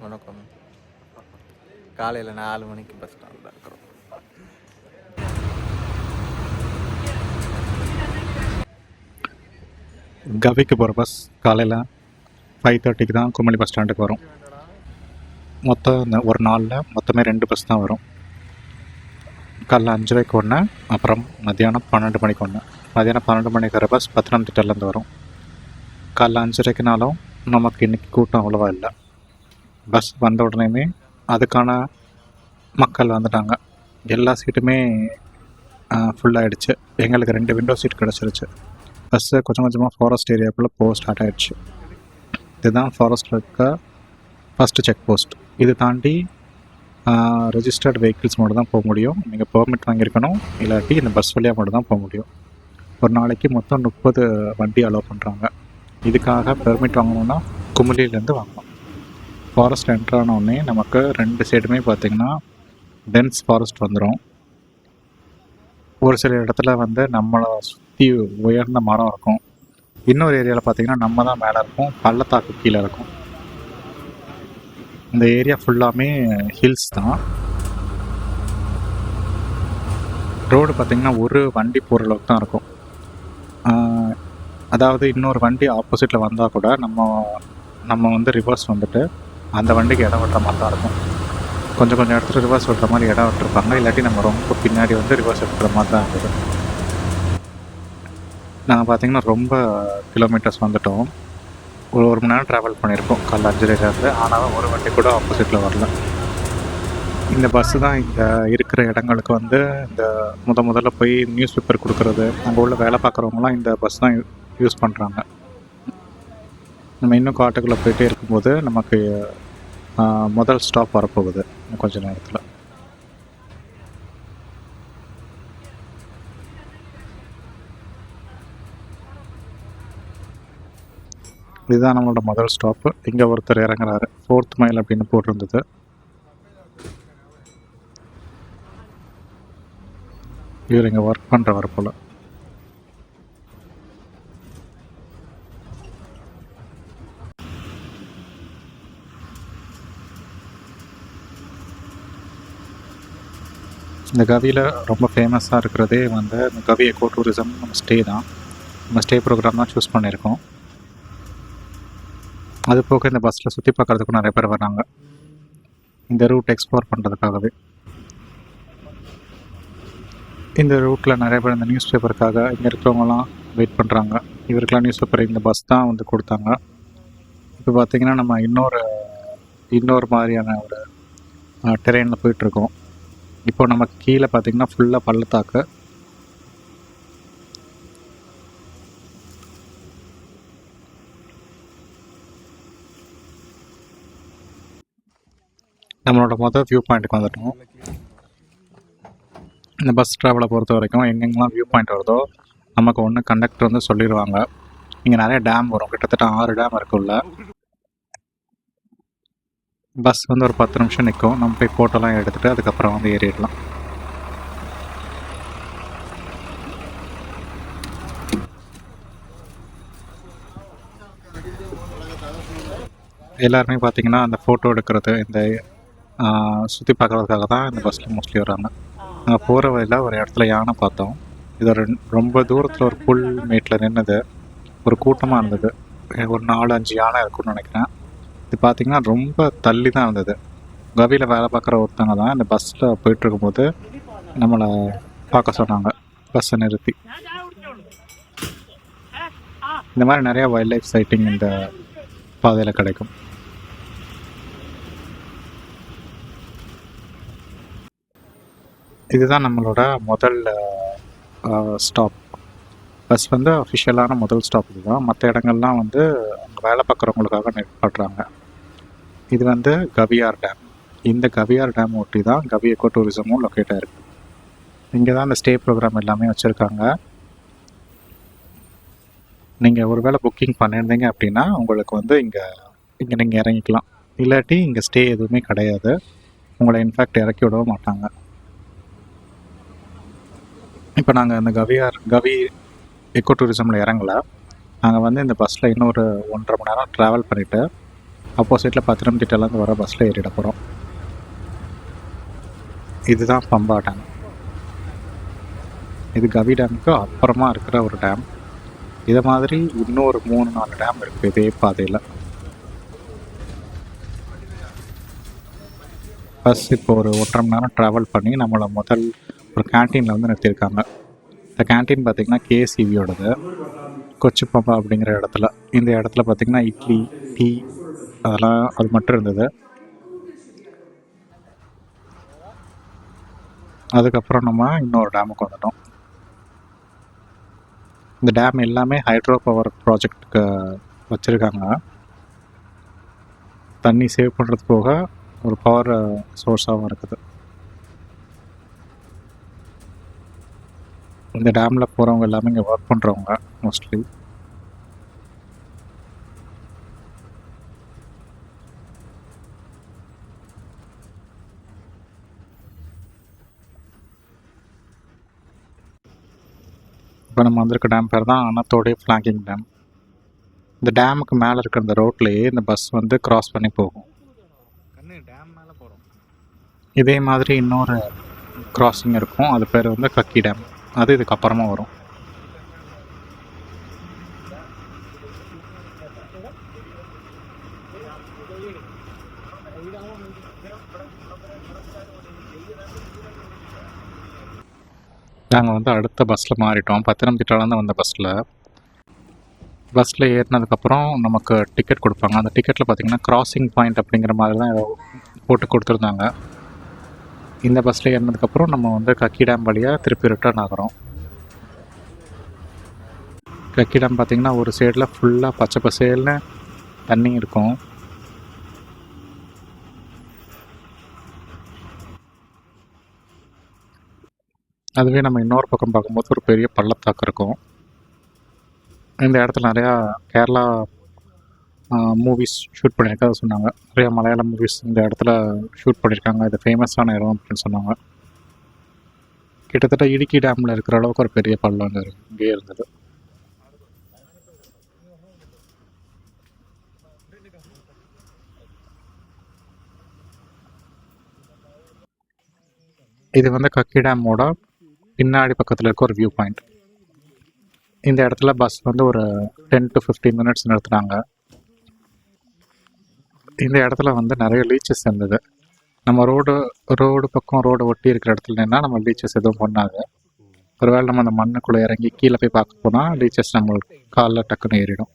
வணக்கம். காலையில் 4 மணிக்கு பஸ் ஸ்டாண்டில் இருக்கிறோம். கவிக்கு போகிற பஸ் காலையில் 5:30க்கு தான் கும்மளி பஸ் ஸ்டாண்டுக்கு வரும். மொத்தம் ஒரு நாளில் மொத்தமே 2 பஸ் தான் வரும். காலைல 5:30க்கு ஒன்று, அப்புறம் மத்தியானம் 12 மணிக்கு ஒன்று. மத்தியானம் 12 மணிக்கு வர பஸ் பத்தனம்திட்டாலேருந்து வரும். காலைல 5:30க்குனாலும் நமக்கு இன்றைக்கி கூட்டம் அவ்வளோவா இல்லை. பஸ் வந்த உடனேயுமே அதுக்கான மக்கள் வந்துட்டாங்க. எல்லா சீட்டுமே ஃபுல்லாகிடுச்சு. எங்களுக்கு 2 விண்டோ சீட் கிடச்சிருச்சு. பஸ்ஸு கொஞ்சம் கொஞ்சமாக ஃபாரஸ்ட் ஏரியாவுக்குள்ளே போக ஸ்டார்ட் ஆகிடுச்சு. இதுதான் ஃபாரஸ்ட்டில் இருக்க ஃபஸ்ட்டு செக் போஸ்ட். இது தாண்டி ரெஜிஸ்டர்டு வெஹிக்கிள்ஸ் மட்டும் தான் போக முடியும். நீங்கள் பெர்மிட் வாங்கியிருக்கணும், இல்லாட்டி இந்த பஸ் வழியாக மட்டும் தான் போக முடியும். ஒரு நாளைக்கு மொத்தம் 30 வண்டி அலோவ் பண்ணுறாங்க. இதுக்காக பெர்மிட் வாங்கணுன்னா குமுளிலேருந்து வாங்கணும். ஃபாரஸ்ட் என்ட்ரு ஆனோடனே நமக்கு 2 சைடுமே பார்த்திங்கன்னா டென்ஸ் ஃபாரஸ்ட் வந்துடும். ஒரு சில இடத்துல வந்து நம்மளை சுற்றி உயர்ந்த மரம் இருக்கும். இன்னொரு ஏரியாவில் பார்த்திங்கன்னா நம்ம தான் மேலே இருக்கும், பள்ளத்தாக்கு கீழே இருக்கும். இந்த ஏரியா ஃபுல்லாமே ஹில்ஸ் தான். ரோடு பார்த்திங்கன்னா ஒரு வண்டி போகிற அளவுக்கு தான் இருக்கும். அதாவது இன்னொரு வண்டி ஆப்போசிட்டில் வந்தால் கூட நம்ம வந்து ரிவர்ஸ் வந்துட்டு அந்த வண்டிக்கு இடம் விட்டுற மாதிரி தான் இருக்கும். கொஞ்சம் இடத்துல ரிவர்ஸ் விட்டுற மாதிரி இடம் விட்டுருப்பாங்க, இல்லாட்டி நம்ம ரொம்ப பின்னாடி வந்து ரிவர்ஸ் எடுக்கிற மாதிரி தான் இருந்தது. நாங்கள் பார்த்திங்கன்னா ரொம்ப கிலோமீட்டர்ஸ் வந்துட்டோம். ஒரு மணி நேரம் ட்ராவல் பண்ணியிருக்கோம் காலைல 5:30லேருந்து. ஆனாலும் ஒரு வண்டி கூட ஆப்போசிட்டில் வரல. இந்த பஸ்ஸு தான் இங்கே இருக்கிற இடங்களுக்கு வந்து இந்த முதல்ல போய் நியூஸ் பேப்பர் கொடுக்குறது, அங்கே உள்ள வேலை பார்க்குறவங்களாம் இந்த பஸ் தான் யூஸ் பண்ணுறாங்க. நம்ம இன்னும் காட்டுக்குள்ளே போயிட்டே இருக்கும்போது நமக்கு முதல் ஸ்டாப் வரப்போகுது கொஞ்ச நேரத்தில். இதுதான் நம்மளோட முதல் ஸ்டாப்பு. இங்கே ஒருத்தர் இறங்குறாரு. 4th மைல் அப்படின்னு போட்டிருந்தது. இவர் இங்கே ஒர்க் பண்ணுறவர் போல். இந்த கவியில் ரொம்ப ஃபேமஸாக இருக்கிறதே வந்து இந்த கவி எக்கோ டூரிசம் நம்ம ஸ்டே தான். நம்ம ஸ்டே ப்ரோக்ராம் தான் சூஸ் பண்ணியிருக்கோம். அது போக இந்த பஸ்ஸில் சுற்றி பார்க்குறதுக்கும் நிறைய பேர் வராங்க, இந்த ரூட் எக்ஸ்ப்ளோர் பண்ணுறதுக்காகவே. இந்த ரூட்டில் நிறைய பேர் இந்த நியூஸ் பேப்பருக்காக இங்கே இருக்கிறவங்களாம் வெயிட் பண்ணுறாங்க. இவருக்கெலாம் நியூஸ் பேப்பர் இந்த பஸ் தான் வந்து கொடுத்தாங்க. இப்போ பார்த்திங்கன்னா நம்ம இன்னொரு மாதிரியான ஒரு டெரெயினில் போயிட்டுருக்கோம். இப்போ நமக்கு கீழே பார்த்திங்கன்னா ஃபுல்லாக பள்ளத்தாக்கு. நம்மளோட மொதல் வியூ பாயிண்ட்டுக்கு வந்துட்டோம். இந்த பஸ் ட்ராவலை பொறுத்த வரைக்கும் எங்கெங்கெல்லாம் வியூ பாயிண்ட் வருதோ நமக்கு ஒன்று கண்டக்டர் வந்து சொல்லிடுவாங்க. இங்கே நிறைய டேம் வரும், கிட்டத்தட்ட 6 டேம் இருக்குள்ள. பஸ் வந்து ஒரு 10 நிமிஷம் நிற்கும். நம்ம போய் ஃபோட்டோலாம் எடுத்துகிட்டு அதுக்கப்புறம் வந்து ஏறிடலாம். எல்லாருமே பார்த்திங்கன்னா அந்த ஃபோட்டோ எடுக்கிறது, இந்த சுற்றி பார்க்குறதுக்காக தான் இந்த பஸ்ஸில் மோஸ்ட்லி வராங்க. அங்கே போகிற வழியில் ஒரு இடத்துல யானை பார்த்தோம். இது ரொம்ப தூரத்தில் ஒரு புல் மேட்டில் நின்றுது. ஒரு கூட்டமாக இருந்தது. ஒரு 4-5 யானை இருக்குன்னு நினைக்கிறேன். இது பார்த்திங்கன்னா ரொம்ப தள்ளி தான் இருந்தது. கவியில் வேலை பார்க்குற ஒருத்தவங்க தான் இந்த பஸ்ஸில் போயிட்டுருக்கும்போது நம்மளை பார்க்க சொன்னாங்க, பஸ்ஸை நிறுத்தி. இந்த மாதிரி நிறையா வைல்ட் லைஃப் சைட்டிங் இந்த பாதையில் கிடைக்கும். இதுதான் நம்மளோட முதல் ஸ்டாப். பஸ் வந்து அஃபிஷியலான முதல் ஸ்டாப் இது தான். மற்ற இடங்கள்லாம் வந்து அங்கே வேலை பார்க்குறவங்களுக்காக நிற்பாட்டுறாங்க. இது வந்து கவியார் டேம். இந்த கவியார் டேம் ஒட்டி தான் கவி எக்கோ டூரிசமும் லொக்கேட் ஆகிருக்கு. இங்கே தான் இந்த ஸ்டே ப்ரோக்ராம் எல்லாமே வச்சுருக்காங்க. நீங்கள் ஒரு வேளை புக்கிங் பண்ணியிருந்தீங்க அப்படின்னா உங்களுக்கு வந்து இங்கே நீங்கள் இறங்கிக்கலாம். இல்லாட்டி இங்கே ஸ்டே எதுவுமே கிடையாது. உங்களை இன்ஃபேக்ட் இறக்கி விடவும் மாட்டாங்க. இப்போ நாங்கள் இந்த கவி எக்கோ டூரிசமில் இறங்கலை. நாங்கள் வந்து இந்த பஸ்ஸில் இன்னொரு 1.5 மணி நேரம் ட்ராவல் பண்ணிவிட்டு ஆப்போசிட்டில் பத்திரம்திட்டாலேருந்து வர பஸ்ஸில் ஏறிட போகிறோம். இதுதான் பம்பா டேம். இது கவி டேமுக்கு அப்புறமா இருக்கிற ஒரு டேம். இதை மாதிரி இன்னொரு 3-4 டேம் இருக்குது இதே பாதையில். பஸ் இப்போ ஒரு 1.5 மணி நேரம் ட்ராவல் பண்ணி நம்மளை முதல் ஒரு கேன்டீனில் வந்து நிறுத்தியிருக்காங்க. இந்த கேன்டீன் பார்த்திங்கன்னா கேஎஸ்இபியோடது, கொச்சி பம்பா அப்படிங்கிற இடத்துல. இந்த இடத்துல பார்த்திங்கன்னா இட்லி, டீ அதெல்லாம் அது மட்டும் இருந்தது. அதுக்கப்புறம் நம்ம இன்னொரு டேமுக்கு வந்துட்டோம். இந்த டேம் எல்லாமே ஹைட்ரோ பவர் ப்ராஜெக்டுக்கு வச்சுருக்காங்க. தண்ணி சேவ் பண்ணுறது போக ஒரு பவர் சோர்ஸாகவும் இருக்குது. இந்த டேமில் போகிறவங்க எல்லாமே இங்கே ஒர்க் பண்ணுறவங்க மோஸ்ட்லி. இப்போ நம்ம வந்திருக்க டேம் பேர் தான் அனத்தோடே ஃப்ளாங்கிங் டேம். இந்த டேமுக்கு மேலே இருக்கிற இந்த ரோட்லேயே இந்த பஸ் வந்து கிராஸ் பண்ணி போகும். டேம் மேலே போகிறோம். இதே மாதிரி இன்னொரு கிராசிங் இருக்கும், அது பேர் வந்து கக்கி டேம். அது இதுக்கு அப்புறமா வரும். நாங்கள் வந்து அடுத்த பஸ்ஸில் மாறிட்டோம். பத்திரம்திட்டாலேருந்து வந்த பஸ்ஸில் ஏறினதுக்கப்புறம் நமக்கு டிக்கெட் கொடுப்பாங்க. அந்த டிக்கெட்டில் பார்த்திங்கன்னா கிராசிங் பாயிண்ட் அப்படிங்கிற மாதிரி தான் ஏதோ போட்டு கொடுத்துருந்தாங்க. இந்த பஸ்ஸில் ஏறினதுக்கப்புறம் நம்ம வந்து கக்கி டேம் வழியாக திருப்பி ரிட்டர்ன் ஆகிறோம். கக்கி டேம் பார்த்திங்கன்னா ஒரு சைடில் ஃபுல்லாக பச்சை பசேல்னு தண்ணி இருக்கும். அதுவே நம்ம இன்னொரு பக்கம் பார்க்கும்போது ஒரு பெரிய பள்ளத்தாக்கு இருக்கும். இந்த இடத்துல நிறையா கேரளா மூவிஸ் ஷூட் பண்ணியிருக்காங்க சொன்னாங்க. நிறையா மலையாள மூவிஸ் இந்த இடத்துல ஷூட் பண்ணியிருக்காங்க. இது ஃபேமஸான இடம் அப்படின்னு சொன்னாங்க. கிட்டத்தட்ட இடுக்கி டேமில் இருக்கிற அளவுக்கு ஒரு பெரிய பள்ளம் இங்கே இருந்தது. இது வந்து கக்கி டேமோட பின்னாடி பக்கத்தில் இருக்க ஒரு வியூ பாயிண்ட். இந்த இடத்துல பஸ் வந்து ஒரு 10 to 15 மினிட்ஸ் நிறுத்துனாங்க. இந்த இடத்துல வந்து நிறைய லீச்சஸ் இருந்தது. நம்ம ரோடு பக்கம் ரோடு ஒட்டி இருக்கிற இடத்துல நின்னா நம்ம லீச்சஸ் எதுவும் பண்ணாது. ஒருவேளை நம்ம அந்த மண்ணுக்குள்ளே இறங்கி கீழே போய் பார்க்க போனால் லீச்சஸ் நம்மளுக்கு காலில் டக்குன்னு ஏறிடும்.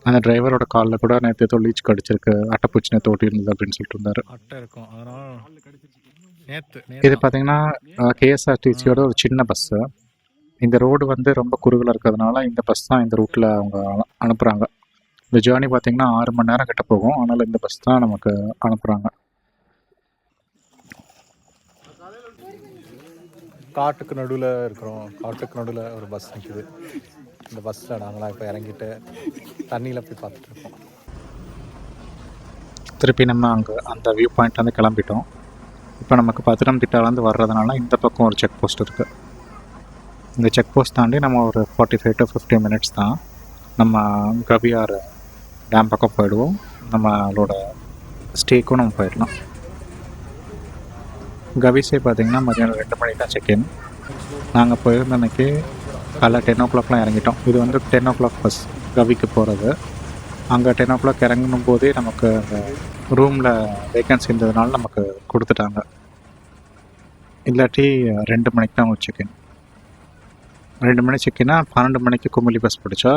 அந்த டிரைவரோட காலில் கூட நேற்று ஏதோ லீச் கடிச்சிருக்கு, அட்டைப்பூச்சி நேற்று ஓட்டி இருந்தது அப்படின்னு சொல்லிட்டு இருந்தார். இது பார்த்தீங்கன்னா கேஎஸ்ஆர்டிசியோட ஒரு சின்ன பஸ்ஸு. இந்த ரோடு வந்து ரொம்ப குறுகலாக இருக்கிறதுனால இந்த பஸ் தான் இந்த ரூட்டில் அவங்க அனுப்புகிறாங்க. இந்த ஜேர்னி பார்த்திங்கன்னா 6 மணி நேரம் கிட்ட போகும். அதனால் இந்த பஸ் தான் நமக்கு அனுப்புகிறாங்க. காட்டுக்கு நடுவில் இருக்கிறோம். காட்டுக்கு நடுவில் ஒரு பஸ் நிற்குது. இந்த பஸ்ஸில் நாங்களாம் இப்போ இறங்கிட்டு தண்ணியில் போய் பார்த்துட்ருக்கோம். திருப்பி நம்ம அங்கே அந்த வியூ பாயிண்ட்லேருந்து கிளம்பிட்டோம். இப்போ நமக்கு பத்திரம்திட்டாலேருந்து வர்றதுனால இந்த பக்கம் ஒரு செக் போஸ்ட் இருக்குது. இந்த செக் போஸ்ட் தாண்டி நம்ம ஒரு 45 to 50 மினிட்ஸ் தான் நம்ம கவியார் டேம் பக்கம் போயிடுவோம். நம்மளோட ஸ்டேக்கும் நம்ம போயிடலாம். கவிஸே பார்த்திங்கன்னா மதியானம் 2 மணிக்கு தான் செக்இன். நாங்கள் போயிருந்த அன்றைக்கி காலைல 10 o'clock இறங்கிட்டோம். இது வந்து 10 o'clock பஸ் கவிக்கு போகிறது. அங்கே 10 o'clock இறங்கணும் போதே நமக்கு அந்த ரூமில் வேக்கன்சி இருந்ததுனால நமக்கு கொடுத்துட்டாங்க. இல்லாட்டி 2 மணிக்கு தான் அவங்க செக்இன். 2 மணி செக்இன்னா 12 மணிக்கு குமுளி பஸ் பிடிச்சா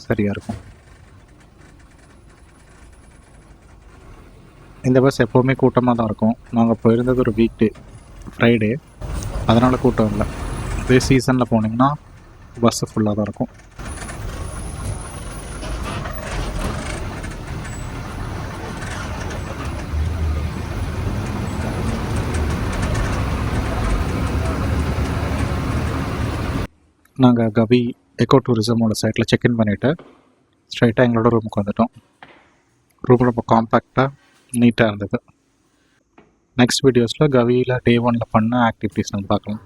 சரியாக இருக்கும். இந்த பஸ் எப்போவுமே கூட்டமாக தான் இருக்கும். நாங்கள் போயிருந்தது ஒரு வீக் டே ஃப்ரைடே, அதனால் கூட்டம் இல்லை. இதே சீசனில் போனீங்கன்னா பஸ்ஸு ஃபுல்லாக தான் இருக்கும். நாங்கள் கவி எக்கோ டூரிசமோட சைட்டில் செக்இன் பண்ணிவிட்டு ஸ்ட்ரைட்டாக எங்களோட ரூமுக்கு வந்துட்டோம். ரூம் ரொம்ப காம்பேக்டாக நீட்டாக இருந்தது. நெக்ஸ்ட் வீடியோஸில் கவியில் Day 1 பண்ண ஆக்டிவிட்டீஸ் நம்ம பார்க்கலாம்.